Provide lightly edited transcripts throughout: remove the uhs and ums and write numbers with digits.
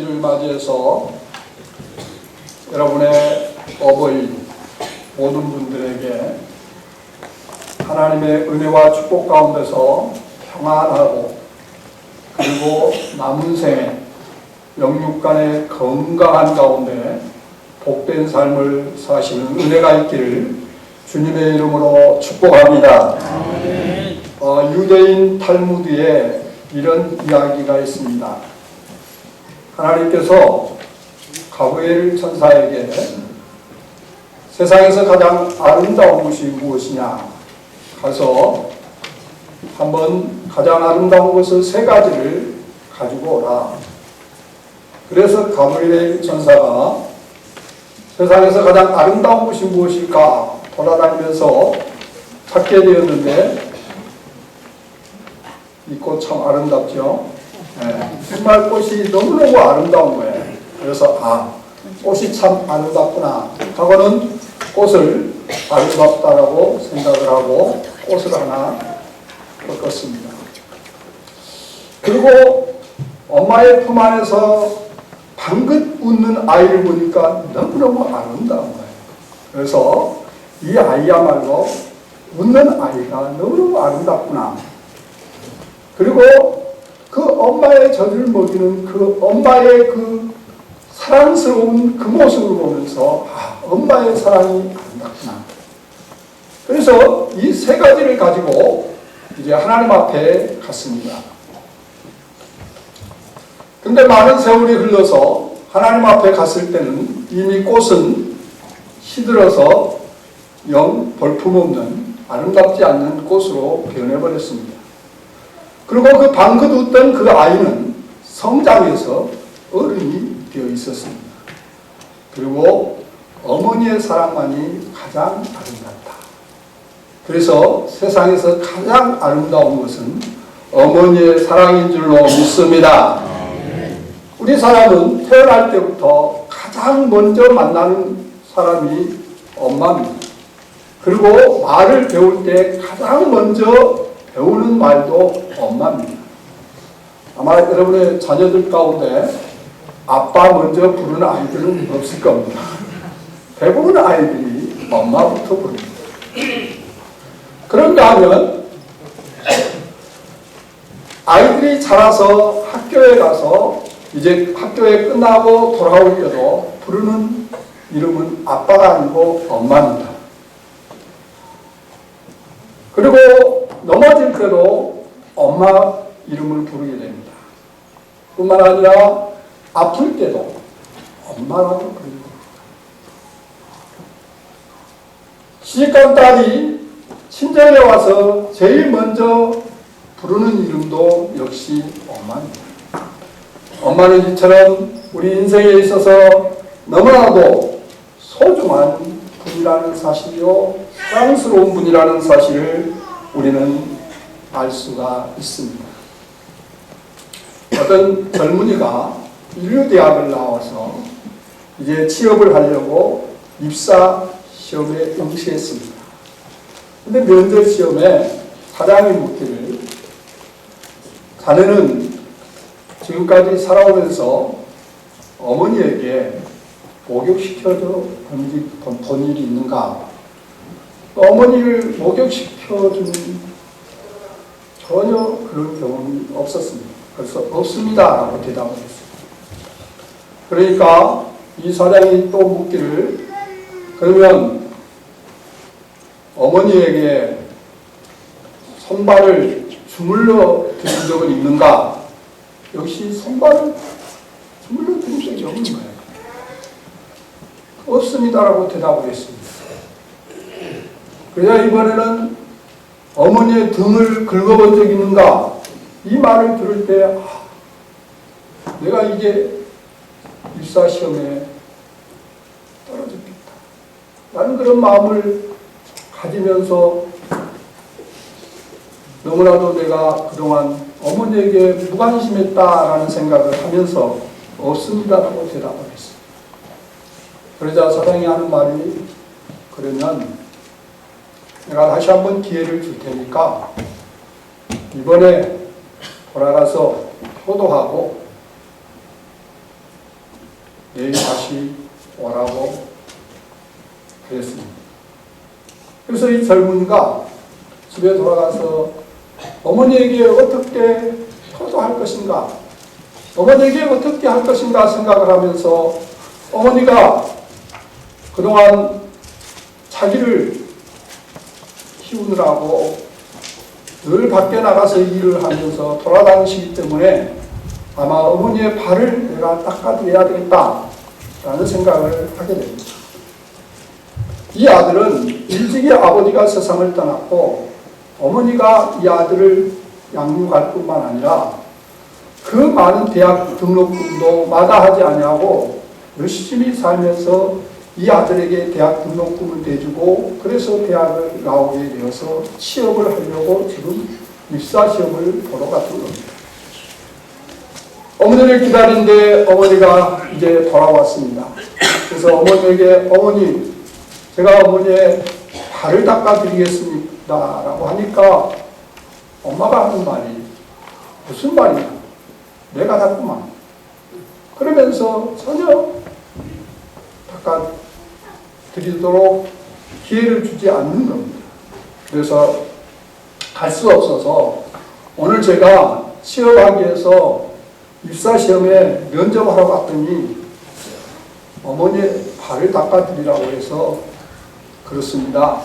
어버이날을 맞이해서 여러분의 어버이 모든 분들에게 하나님의 은혜와 축복 가운데서 평안하고 그리고 남은 생에 영육간의 건강한 가운데 복된 삶을 사시는 은혜가 있기를 주님의 이름으로 축복합니다. 유대인 탈무드에 이런 이야기가 있습니다. 하나님께서 가브리엘 천사에게 세상에서 가장 아름다운 것이 무엇이냐 가서 한번 가장 아름다운 것을 3가지를 가지고 오라. 그래서 가브리엘 천사가 세상에서 가장 아름다운 것이 무엇일까 돌아다니면서 찾게 되었는데 이 꽃 참 아름답죠. 정말 꽃이 너무너무 아름다운 거예요. 그래서 꽃이 참 아름답구나 하고는 꽃을 아름답다라고 생각을 하고 꽃을 하나 꺾었습니다. 그리고 엄마의 품 안에서 방긋 웃는 아이를 보니까 너무너무 아름다운 거예요. 그래서 이 아이야말로 웃는 아이가 너무너무 아름답구나. 그리고 그 엄마의 젖을 먹이는 그 엄마의 그 사랑스러운 그 모습을 보면서 엄마의 사랑이 아름답구나. 그래서 이 3가지를 가지고 이제 하나님 앞에 갔습니다. 근데 많은 세월이 흘러서 하나님 앞에 갔을 때는 이미 꽃은 시들어서 영 볼품없는 아름답지 않는 꽃으로 변해버렸습니다. 그리고 그 방긋 웃던 그 아이는 성장해서 어른이 되어 있었습니다. 그리고 어머니의 사랑만이 가장 아름답다. 그래서 세상에서 가장 아름다운 것은 어머니의 사랑인 줄로 믿습니다. 우리 사람은 태어날 때부터 가장 먼저 만나는 사람이 엄마입니다. 그리고 말을 배울 때 가장 먼저 배우는 말도 엄마입니다. 아마 여러분의 자녀들 가운데 아빠 먼저 부르는 아이들은 없을 겁니다. 대부분 아이들이 엄마부터 부릅니다. 그런가 하면 아이들이 자라서 학교에 가서 이제 학교에 끝나고 돌아올 때도 부르는 이름은 아빠가 아니고 엄마입니다. 그리고 넘어질 때도 엄마 이름을 부르게 됩니다. 뿐만 아니라 아플 때도 엄마라고 부릅니다. 시집간 딸이 친정에 와서 제일 먼저 부르는 이름도 역시 엄마입니다. 엄마는 이처럼 우리 인생에 있어서 너무나도 소중한 분이라는 사실이요 사랑스러운 분이라는 사실을 우리는 알 수가 있습니다. 어떤 젊은이가 인류대학을 나와서 이제 취업을 하려고 입사 시험에 응시했습니다. 근데 면접 시험에 사장이 묻기를 자네는 지금까지 살아오면서 어머니에게 목욕시켜줘 본 일이 있는가? 어머니를 목욕시켜준 전혀 그런 경험이 없었습니다. 그래서 없습니다 라고 대답을 했습니다. 그러니까 이 사장이 또 묻기를 그러면 어머니에게 손발을 주물러 드린 적은 있는가? 역시 손발을 주물러 드린 적이 없는 거예요. 없습니다라고 대답을 했습니다. 그래야 이번에는 어머니의 등을 긁어본 적이 있는가? 이 말을 들을 때 내가 이제 입사시험에 떨어졌겠다 라는 그런 마음을 가지면서 너무나도 내가 그동안 어머니에게 무관심했다라는 생각을 하면서 없습니다라고 대답을 했습니다. 그러자 사장이 하는 말이 그러면 내가 다시 한번 기회를 줄 테니까 이번에 돌아가서 효도하고 내일 다시 오라고 그랬습니다. 그래서 이 젊은이가 집에 돌아가서 어머니에게 어떻게 효도할 것인가, 어머니에게 어떻게 할 것인가 생각을 하면서 어머니가 그동안 자기를 키우느라고 늘 밖에 나가서 일을 하면서 돌아다니시기 때문에 아마 어머니의 발을 내가 닦아드려야 되겠다라는 생각을 하게 됩니다. 이 아들은 일찍이 아버지가 세상을 떠났고 어머니가 이 아들을 양육할 뿐만 아니라 그 많은 대학 등록금도 마다하지 아니하고 열심히 살면서 이 아들에게 대학 등록금을 대주고 그래서 대학을 나오게 되어서 취업을 하려고 지금 입사시험을 보러 갔던 겁니다. 어머니를 기다리는데 어머니가 이제 돌아왔습니다. 그래서 어머니에게 어머니 제가 어머니의 발을 닦아드리겠습니다 라고 하니까 엄마가 하는 말이 무슨 말이냐, 내가 닦구만 그러면서 전혀 닦아드리도록 기회를 주지 않는 겁니다. 그래서 갈 수 없어서 오늘 제가 취업하기 위해서 입사시험에 면접하러 갔더니 어머니의 발을 닦아드리라고 해서 그렇습니다.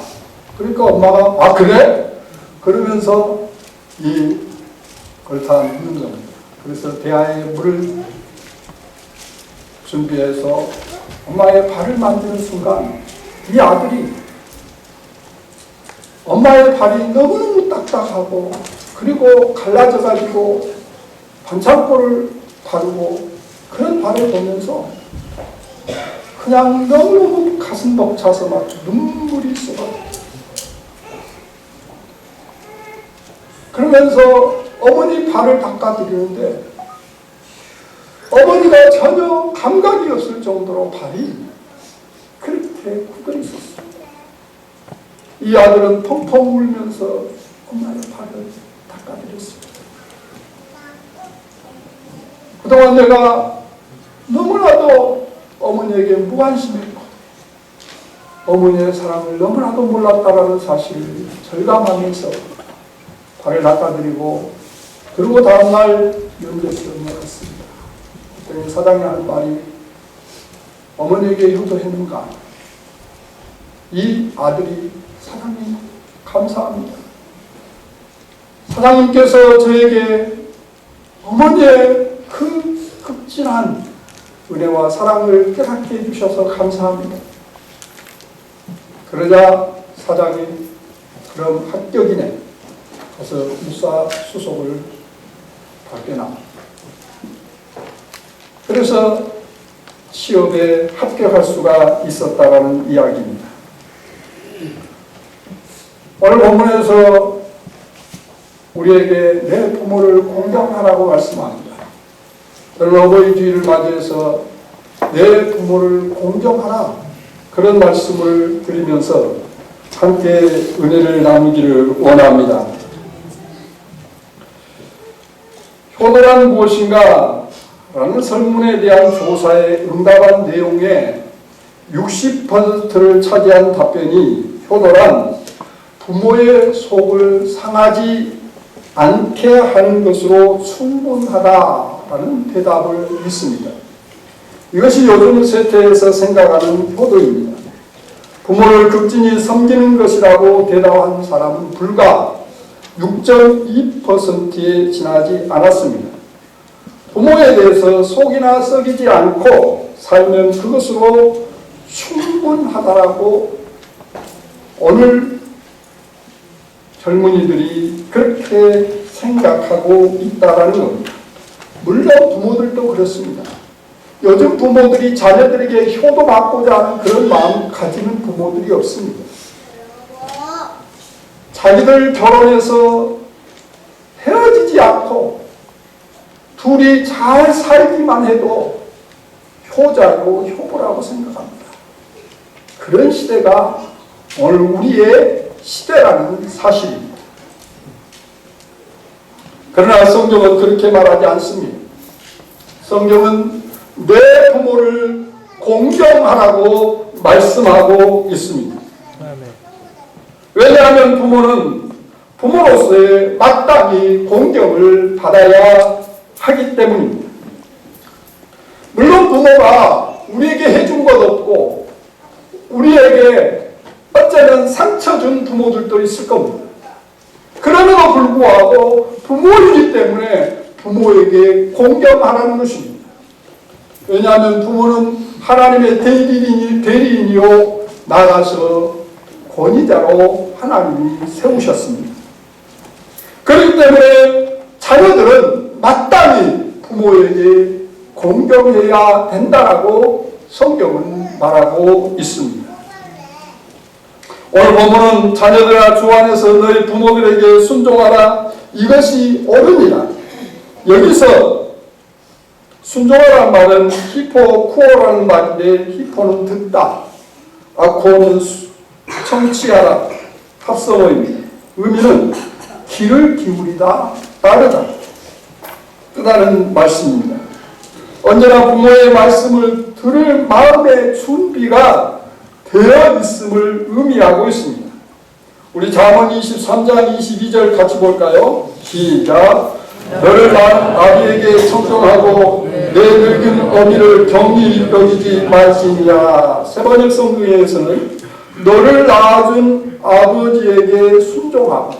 그러니까 엄마가 아 그래? 그러면서 이 걸터 묻는 겁니다. 그래서 대야에 물을 준비해서 엄마의 발을 만지는 순간 이 아들이 엄마의 발이 너무너무 딱딱하고 그리고 갈라져가지고 반창고를 바르고 그런 발을 보면서 그냥 너무너무 가슴 벅차서 막 눈물이 쏟아져요. 그러면서 어머니 발을 닦아드리는데 어머니가 전혀 감각이 없을 정도로 발이 그렇게 굳어 있었어요. 이 아들은 펑펑 울면서 엄마의 발을 닦아드렸습니다. 그동안 내가 너무나도 어머니에게 무관심했고 어머니의 사랑을 너무나도 몰랐다라는 사실을 절감하면서 발을 닦아드리고 그리고 다음날 면접시험에 갔습니다. 그랬더니 사장이 하는 말이 어머니에게 효도했는가? 이 아들이 사장님 감사합니다. 사장님께서 저에게 어머니의 그 극진한 은혜와 사랑을 깨닫게 해주셔서 감사합니다. 그러자 사장이 그럼 합격이네. 그래서 입사 수속을 받게 나옵니다. 그래서 취업에 합격할 수가 있었다라는 이야기입니다. 오늘 본문에서 우리에게 내 부모를 공경하라고 말씀합니다. 오늘 어버이 주일을 맞이해서 내 부모를 공경하라 그런 말씀을 드리면서 함께 은혜를 나누기를 원합니다. 효도란 무엇인가? 라는 설문에 대한 조사에 응답한 내용의 60%를 차지한 답변이 효도란 부모의 속을 상하지 않게 하는 것으로 충분하다라는 대답을 믿습니다. 이것이 요즘 세태에서 생각하는 효도입니다. 부모를 극진히 섬기는 것이라고 대답한 사람은 불과 6.2%에 지나지 않았습니다. 부모에 대해서 속이나 썩이지 않고 살면 그것으로 충분하다라고 오늘 젊은이들이 그렇게 생각하고 있다라는 겁니다. 물론 부모들도 그렇습니다. 요즘 부모들이 자녀들에게 효도받고자 하는 그런 마음 가지는 부모들이 없습니다. 자기들 결혼해서 헤어지지 않고 둘이 잘 살기만 해도 효자고 효보라고 생각합니다. 그런 시대가 오늘 우리의 시대라는 사실입니다. 그러나 성경은 그렇게 말하지 않습니다. 성경은 내 부모를 공경하라고 말씀하고 있습니다. 왜냐하면 부모는 부모로서의 마땅히 공경을 받아야 하기 때문입니다. 물론 부모가 우리에게 해준 것 없고 우리에게 어쩌면 상처 준 부모들도 있을 겁니다. 그럼에도 불구하고 부모이기 때문에 부모에게 공경하라는 것입니다. 왜냐하면 부모는 하나님의 대리인이요 나가서 권위자로 하나님이 세우셨습니다. 그렇기 때문에 자녀들은 마땅히 부모에게 공경해야 된다라고 성경은 말하고 있습니다. 오늘 본문은 자녀들아 주 안에서 너희 부모들에게 순종하라 이것이 옳으니라. 여기서 순종하라는 말은 히포쿠오라는 말인데 히포는 듣다, 아코는 청취하라, 합성어입니다. 의미는 귀를 기울이다, 따르다 뜻하는 말씀입니다. 언제나 부모의 말씀을 들을 마음의 준비가 되어 있음을 의미하고 있습니다. 우리 잠언 23장 22절 같이 볼까요? 시작. 너를 낳은 아비에게 청종하고 내 늙은 어미를 경히 여기지 말지니라. 세번역 성경에서는 너를 낳아준 아버지에게 순종하고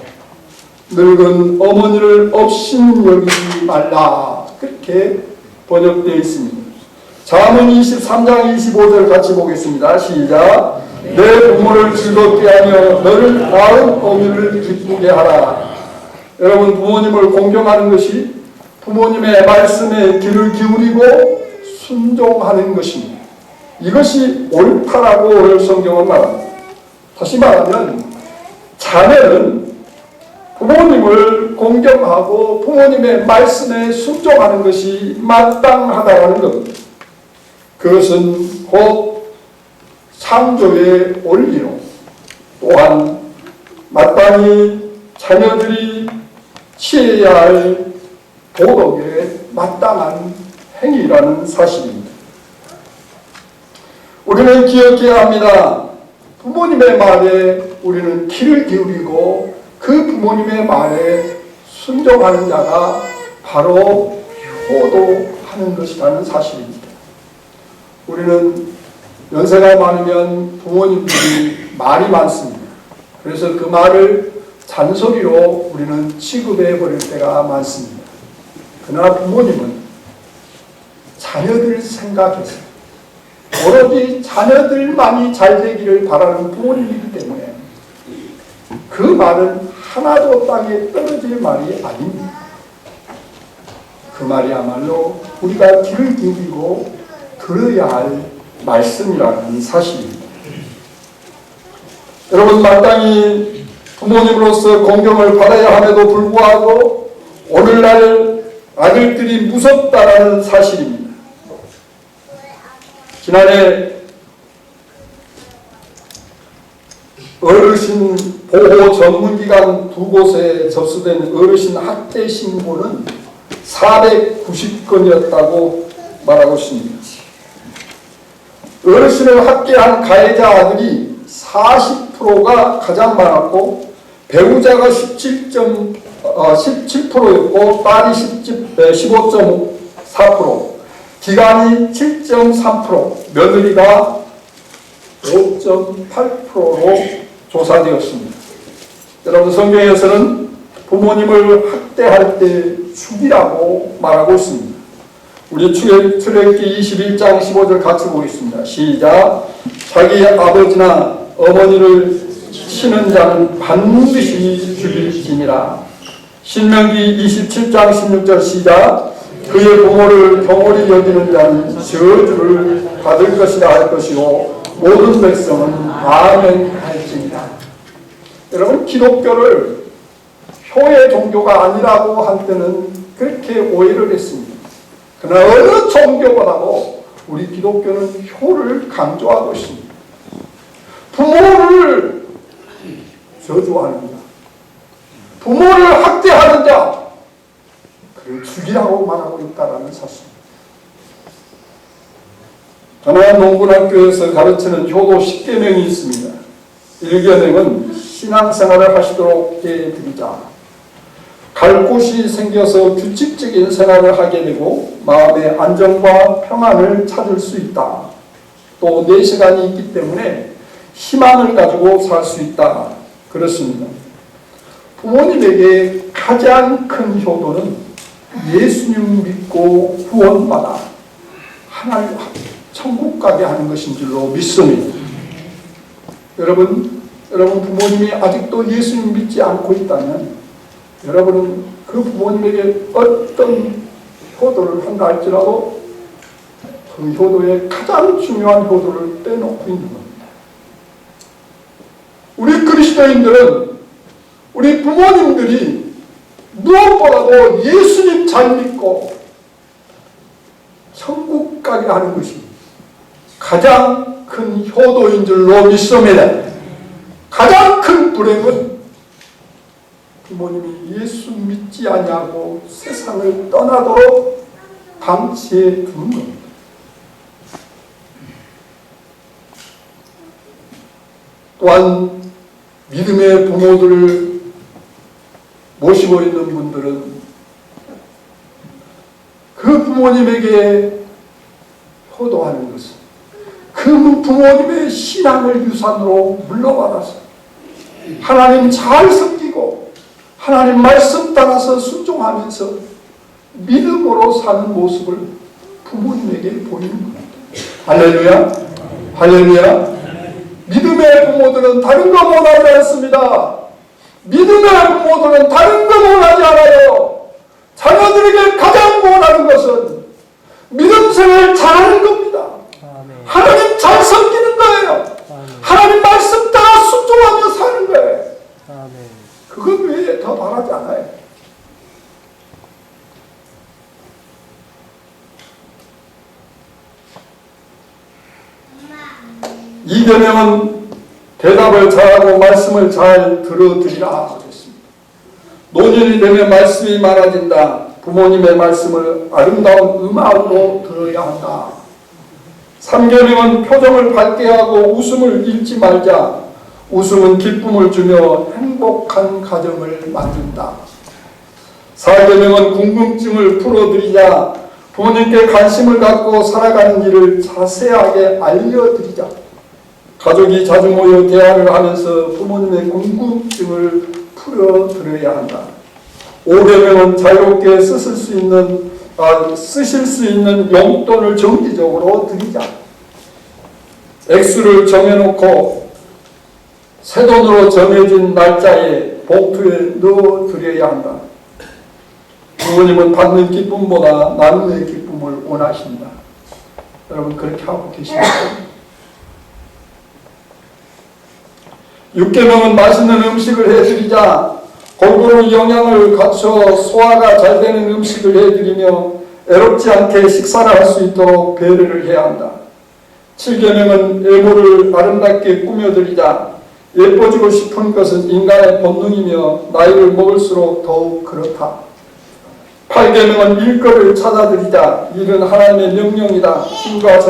늙은 어머니를 업신 여기지 말라. 그렇게 번역되어 있습니다. 잠언 23장 25절 같이 보겠습니다. 시작. 내 부모를 즐겁게 하며 너를 낳은 어미를 기쁘게 하라. 여러분, 부모님을 공경하는 것이 부모님의 말씀에 귀를 기울이고 순종하는 것입니다. 이것이 옳다라고 오늘 성경은 말합니다. 다시 말하면 자녀는 부모님을 공경하고 부모님의 말씀에 순종하는 것이 마땅하다는 겁니다. 그것은 곧 창조의 원리로 또한 마땅히 자녀들이 취해야 할 도덕에 마땅한 행위라는 사실입니다. 우리는 기억해야 합니다. 부모님의 말에 우리는 귀를 기울이고 그 부모님의 말에 순종하는 자가 바로 효도하는 것이라는 사실입니다. 우리는 연세가 많으면 부모님들이 말이 많습니다. 그래서 그 말을 잔소리로 우리는 취급해 버릴 때가 많습니다. 그러나 부모님은 자녀들 생각해서 오로지 자녀들만이 잘 되기를 바라는 부모님이기 때문에 그 말은 하나도 땅에 떨어질 말이 아닙니다. 그 말이야말로 우리가 귀를 기울이고 들어야 할 말씀이라는 사실입니다. 여러분, 마땅히 부모님으로서 공경을 받아야 함에도 불구하고 오늘날 아들들이 무섭다라는 사실입니다. 지난해 어르신 보호 전문기관 두 곳에 접수된 어르신 학대 신고는 490건이었다고 말하고 있습니다. 어르신을 학대한 가해자 아들이 40%가 가장 많았고 배우자가 17%였고 딸이 15.4%, 기간이 7.3%, 며느리가 5.8%로 조사되었습니다. 여러분, 성경에서는 부모님을 학대할 때 죽이라고 말하고 있습니다. 우리 출애굽기 21장 15절 같이 보겠습니다. 시작. 자기 아버지나 어머니를 치는 자는 반드시 죽일지니라. 신명기 27장 16절 시작. 그의 부모를 경홀히 여기는 자는 저주를 받을 것이라 할 것이요 모든 백성은 아멘할지니라. 여러분, 기독교를 효의 종교가 아니라고 할 때는 그렇게 오해를 했습니다. 그러나 어느 종교보다도 우리 기독교는 효를 강조하고 있습니다. 부모를 저주하는 자, 부모를 학대하는 자, 그를 죽이라고 말하고 있다는 사실입니다. 하나농군학교에서 가르치는 효도 10계명이 있습니다. 1계명은 신앙생활을 하시도록 해드리자. 갈 곳이 생겨서 규칙적인 생활을 하게 되고 마음의 안정과 평안을 찾을 수 있다. 또 4시간이 있기 때문에 희망을 가지고 살 수 있다. 그렇습니다. 부모님에게 가장 큰 효도는 예수님 믿고 구원받아 하나님 천국 가게 하는 것인 줄로 믿습니다. 여러분 부모님이 아직도 예수님 믿지 않고 있다면 여러분은 그 부모님에게 어떤 효도를 한다 할지라도 그 효도의 가장 중요한 효도를 빼놓고 있는 겁니다. 우리 그리스도인들은 우리 부모님들이 무엇보다도 예수님 잘 믿고 천국 가게 하는 것이 가장 큰 효도인 줄로 믿습니다. 가장 큰 불행은 부모님이 예수 믿지 아니하고 세상을 떠나도록 방치해 두는 겁니다. 또한 믿음의 부모들을 모시고 있는 분들은 그 부모님에게 효도하는 것은 그 부모님의 신앙을 유산으로 물러받아서 하나님 잘 섬기고 하나님 말씀 따라서 순종하면서 믿음으로 사는 모습을 부모님에게 보이는 겁니다. 할렐루야, 할렐루야. 믿음의 부모들은 다른 거 원하지 않습니다. 믿음의 부모들은 다른 거 원하지 않아요. 자녀들에게 가장 원하는 것은 믿음 생활 잘하는 겁니다. 하나님 잘 섬기는 거예요. 하나님 말씀 따라 순종하며 사는 거예요. 그것 외에 더 바라지 않아요. 이 계명은 대답을 잘하고 말씀을 잘 들어드리라 하겠습니다. 노년이 되면 말씀이 많아진다. 부모님의 말씀을 아름다운 음악으로 들어야 한다. 3계명은 표정을 밝게 하고 웃음을 잃지 말자. 웃음은 기쁨을 주며 행복한 가정을 만든다. 4계명은 궁금증을 풀어드리자. 부모님께 관심을 갖고 살아가는 일을 자세하게 알려드리자. 가족이 자주 모여 대화를 하면서 부모님의 궁금증을 풀어드려야 한다. 5계명은 자유롭게 쓰실 수 있는 용돈을 정기적으로 드리자. 액수를 정해놓고 새돈으로 정해진 날짜에 봉투에 넣어드려야 한다. 부모님은 받는 기쁨보다 나눔의 기쁨을 원하신다. 여러분 그렇게 하고 계십니까? 6계명은 맛있는 음식을 해드리자. 골고루 영양을 갖춰 소화가 잘 되는 음식을 해드리며 애롭지 않게 식사를 할 수 있도록 배려를 해야 한다. 7계명은 외모를 아름답게 꾸며드리자. 예뻐지고 싶은 것은 인간의 본능이며 나이를 먹을수록 더욱 그렇다. 8계명은 일거리를 찾아드리자. 일은 하나님의 명령이다. 힘과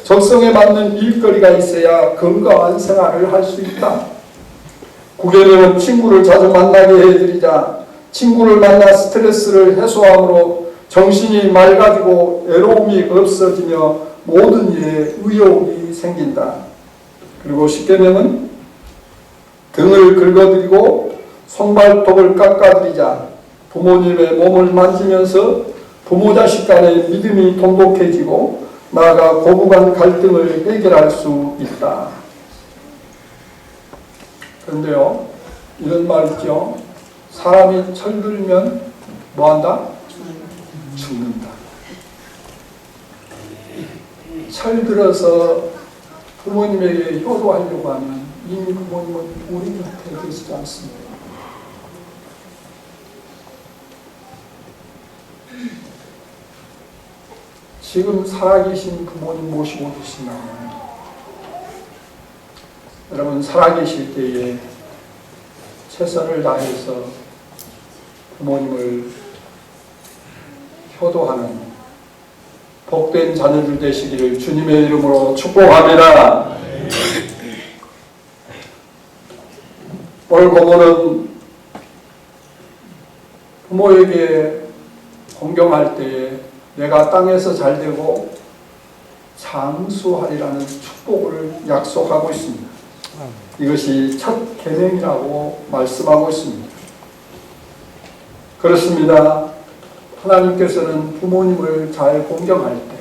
적성에 맞는 일거리가 있어야 건강한 생활을 할 수 있다. 9계명은 친구를 자주 만나게 해드리자. 친구를 만나 스트레스를 해소함으로 정신이 맑아지고 외로움이 없어지며 모든 일에 의욕이 생긴다. 그리고 10계명은 등을 긁어드리고 손발톱을 깎아드리자. 부모님의 몸을 만지면서 부모 자식 간의 믿음이 돈독해지고 나아가 고부간 갈등을 해결할 수 있다. 그런데요, 이런 말 있죠. 사람이 철들면 뭐한다? 죽는다. 철들어서 부모님에게 효도하려고 하면 이미 부모님은 우리 곁에 계시지 않습니다. 지금 살아계신 부모님 모시고 계신다면 여러분 살아계실 때에 최선을 다해서 부모님을 효도하는 복된 자녀들 되시기를 주님의 이름으로 축복합니다. 오늘 고모는 부모에게 공경할 때에 내가 땅에서 잘되고 장수하리라는 축복을 약속하고 있습니다. 이것이 첫 계명이라고 말씀하고 있습니다. 그렇습니다. 하나님께서는 부모님을 잘 공경할 때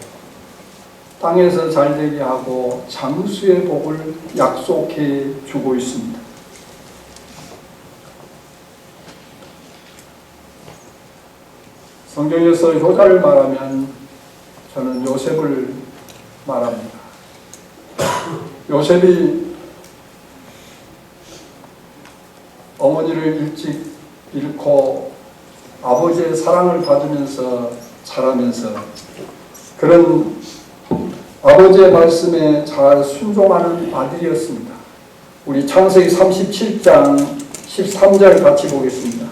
땅에서 잘되게 하고 장수의 복을 약속해 주고 있습니다. 성경에서 효자를 말하면 저는 요셉을 말합니다. 요셉이 어머니를 일찍 잃고 아버지의 사랑을 받으면서 자라면서 그런 아버지의 말씀에 잘 순종하는 아들이었습니다. 우리 창세기 37장 13절 같이 보겠습니다.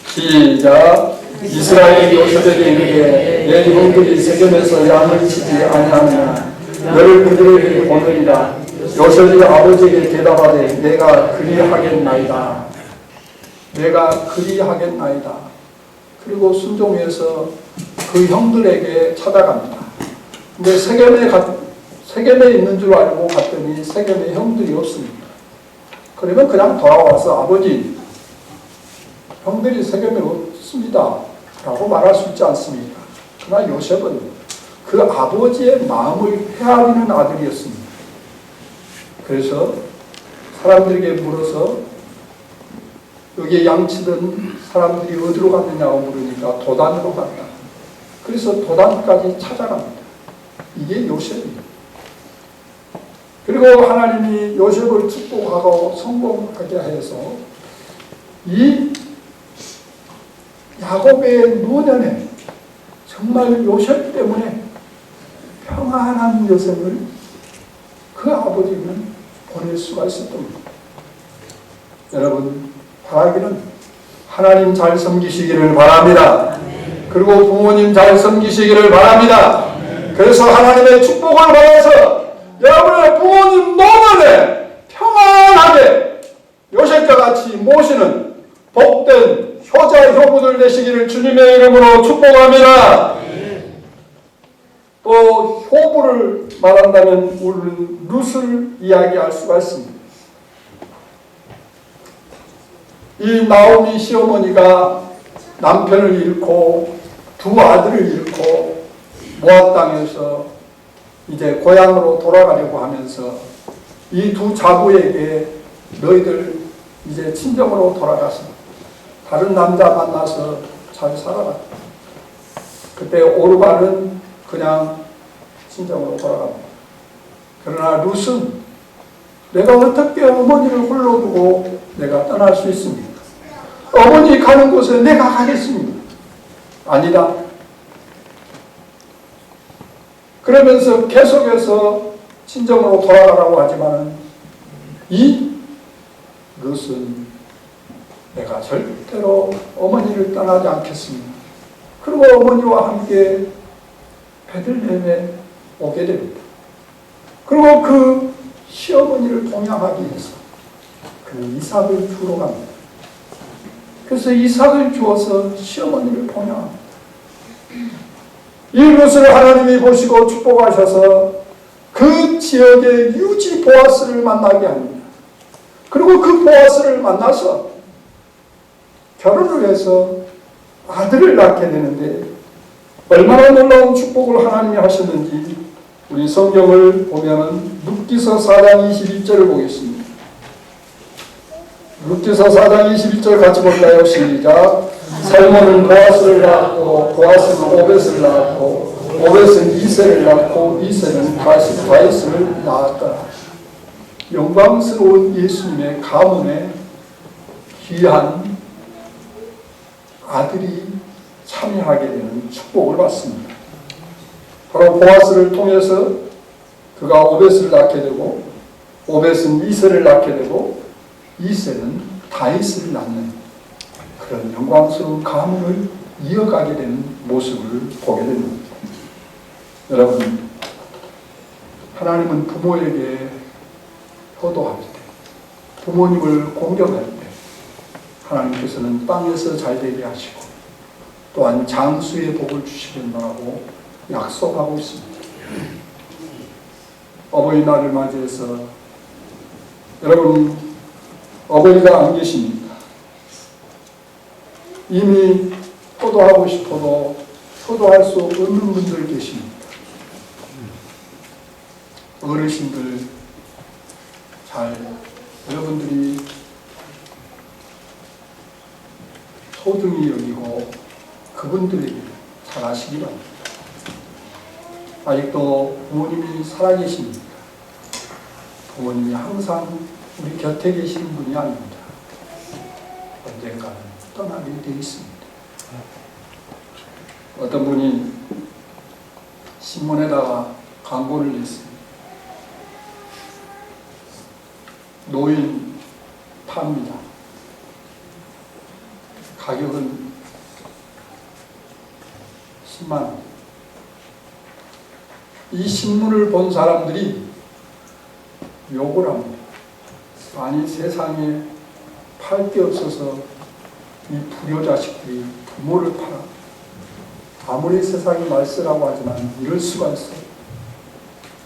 시작. 이스라엘이 요셉에게 이르되 내 형들이 세겜에서 양을 치지 아니하느냐 너를 그들에게 보내리라. 요셉이 아버지에게 대답하되 내가 그리하겠나이다. 내가 그리하겠나이다. 그리고 순종해서 그 형들에게 찾아갑니다. 근데 세겜에 있는 줄 알고 갔더니 세겜에 형들이 없습니다. 그러면 그냥 돌아와서 아버지, 형들이 세겜에 없습니다 라고 말할 수 있지 않습니까? 그러나 요셉은 그 아버지의 마음을 헤아리는 아들이었습니다. 그래서 사람들에게 물어서 여기에 양치던 사람들이 어디로 갔느냐고 물으니까 도단으로 갔다. 그래서 도단까지 찾아갑니다. 이게 요셉입니다. 그리고 하나님이 요셉을 축복하고 성공하게 해서 이 야곱의 노년에 정말 요셉 때문에 평안한 여생을 그 아버지는 보낼 수가 있었던 겁니다. 여러분, 바라기는 하나님 잘 섬기시기를 바랍니다. 그리고 부모님 잘 섬기시기를 바랍니다. 그래서 하나님의 축복을 받아서 여러분의 부모님 노년에 평안하게 요셉과 같이 모시는 복된 효자 효부들 되시기를 주님의 이름으로 축복합니다. 또 효부를 말한다면 우리는 룻을 이야기할 수가 있습니다. 이 나오미 시어머니가 남편을 잃고 두 아들을 잃고 모압 땅에서 이제 고향으로 돌아가려고 하면서 이 두 자부에게 너희들 이제 친정으로 돌아가서 다른 남자 만나서 잘 살아라. 그때 오르반은 그냥 친정으로 돌아갑니다. 그러나 룻은 내가 어떻게 어머니를 홀로 두고 내가 떠날 수 있습니까? 어머니 가는 곳에 내가 가겠습니다. 아니다. 그러면서 계속해서 친정으로 돌아가라고 하지만 이 룻은 내가 절대로 어머니를 떠나지 않겠습니다. 그리고 어머니와 함께 베들레헴에 오게 됩니다. 그리고 그 시어머니를 동양하기 위해서 그는 이삭을 주러 갑니다. 그래서 이삭을 주어서 시어머니를 동양합니다. 이 룻을 하나님이 보시고 축복하셔서 그 지역의 유지 보아스를 만나게 합니다. 그리고 그 보아스를 만나서 결혼을 해서 아들을 낳게 되는데 얼마나 놀라운 축복을 하나님이 하셨는지 우리 성경을 보면 룻기서 4장 21절을 보겠습니다. 룻기서 4장 21절 같이 볼까요? 시작. 살몬은 보아스를 낳았고 보아스는 오벳을 낳았고 오벳은 이세를 낳고 이세는 다윗을 낳았더라. 영광스러운 예수님의 가문에 귀한 아들이 참여하게 되는 축복을 받습니다. 바로 보아스를 통해서 그가 오벳을 낳게 되고 오벳은 이세를 낳게 되고 이세는 다윗을 낳는 그런 영광스러운 가문을 이어가게 되는 모습을 보게 됩니다. 여러분, 하나님은 부모에게 효도할 때, 부모님을 공경할 때 하나님께서는 땅에서 잘되게 하시고 또한 장수의 복을 주시겠노라고 약속하고 있습니다. 어버이날을 맞이해서 여러분, 어버이가 안 계십니다. 이미 효도하고 싶어도 효도할 수 없는 분들 계십니다. 어르신들 잘 여러분들이 소중히 여기고 그분들에게 잘 하시기 바랍니다. 아직도 부모님이 살아계십니다. 부모님이 항상 우리 곁에 계시는 분이 아닙니다. 언젠가는 떠나게 되어 있습니다. 어떤 분이 신문에다가 광고를 냈습니다. 노인 팝니다. 가격은 10만 원. 이 신문을 본 사람들이 욕을 합니다. 아니, 세상에 팔 게 없어서 이 불효자식들이 부모를 팔아. 아무리 세상이 말세라고 하지만 이럴 수가 있어.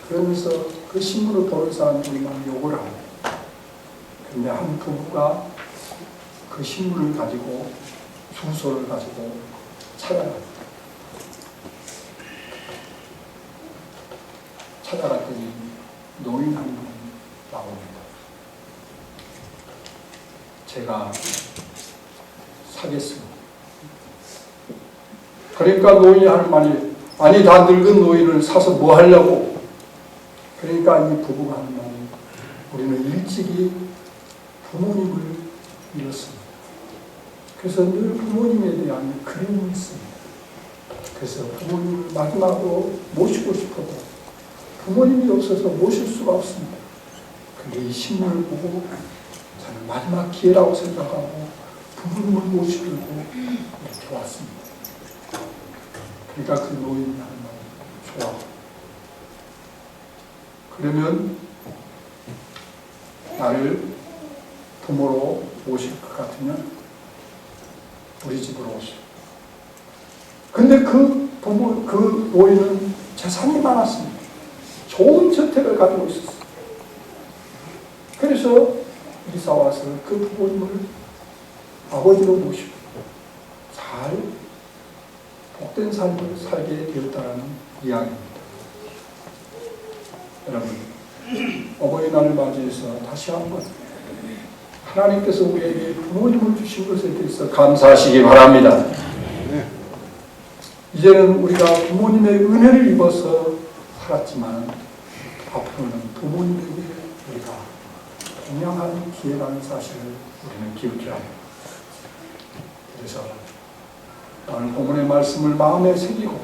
그러면서 그 신문을 보는 사람들이 막 욕을 합니다. 그런데 한 부부가 그 신문을 가지고 주소를 가지고 찾아갑니다. 찾아갔더니 노인 한 분이 나옵니다. 제가 사겠습니다. 그러니까 노인이 하는 말이, 아니, 다 늙은 노인을 사서 뭐 하려고? 그러니까 이 부부가 하는 말이, 우리는 일찍이 부모님을 잃었습니다. 그래서 늘 부모님에 대한 그리움이 있습니다. 그래서 부모님을 마지막으로 모시고 싶어도 부모님이 없어서 모실 수가 없습니다. 근데 이 신문을 보고 저는 마지막 기회라고 생각하고 부모님을 모시려고 이렇게 왔습니다. 그러니까 그 노인이 하는 말이 좋아. 그러면 나를 부모로 모실 것 같으면 우리 집으로 오시오. 근데 그 부모, 그 노인은 재산이 많았습니다. 좋은 저택을 가지고 있었어요. 그래서 이사 와서 그 부모님을 아버지로 모시고 잘 복된 삶을 살게 되었다는 이야기입니다. 여러분, 어버이날을 맞이해서 다시 한번 하나님께서 우리에게 부모님을 주신 것에 대해서 감사하시기 바랍니다. 이제는 우리가 부모님의 은혜를 입어서 살았지만 앞으로는 부모님에게 우리가 동양하는 기회라는 사실을 우리는 기억해야 합니다. 그래서 오늘 본문의 말씀을 마음에 새기고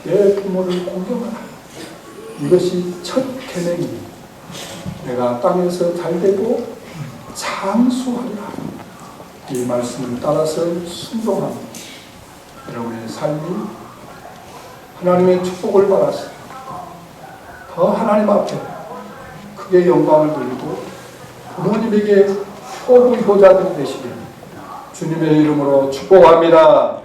내 부모를 공경하라. 이것이 첫 계명입니다. 내가 땅에서 잘되고 장수하리라. 이 말씀을 따라서 순종합니다. 여러분의 삶이 하나님의 축복을 받아서 더 하나님 앞에 크게 영광을 돌리고 부모님에게 호구 효자들이 되시길 주님의 이름으로 축복합니다.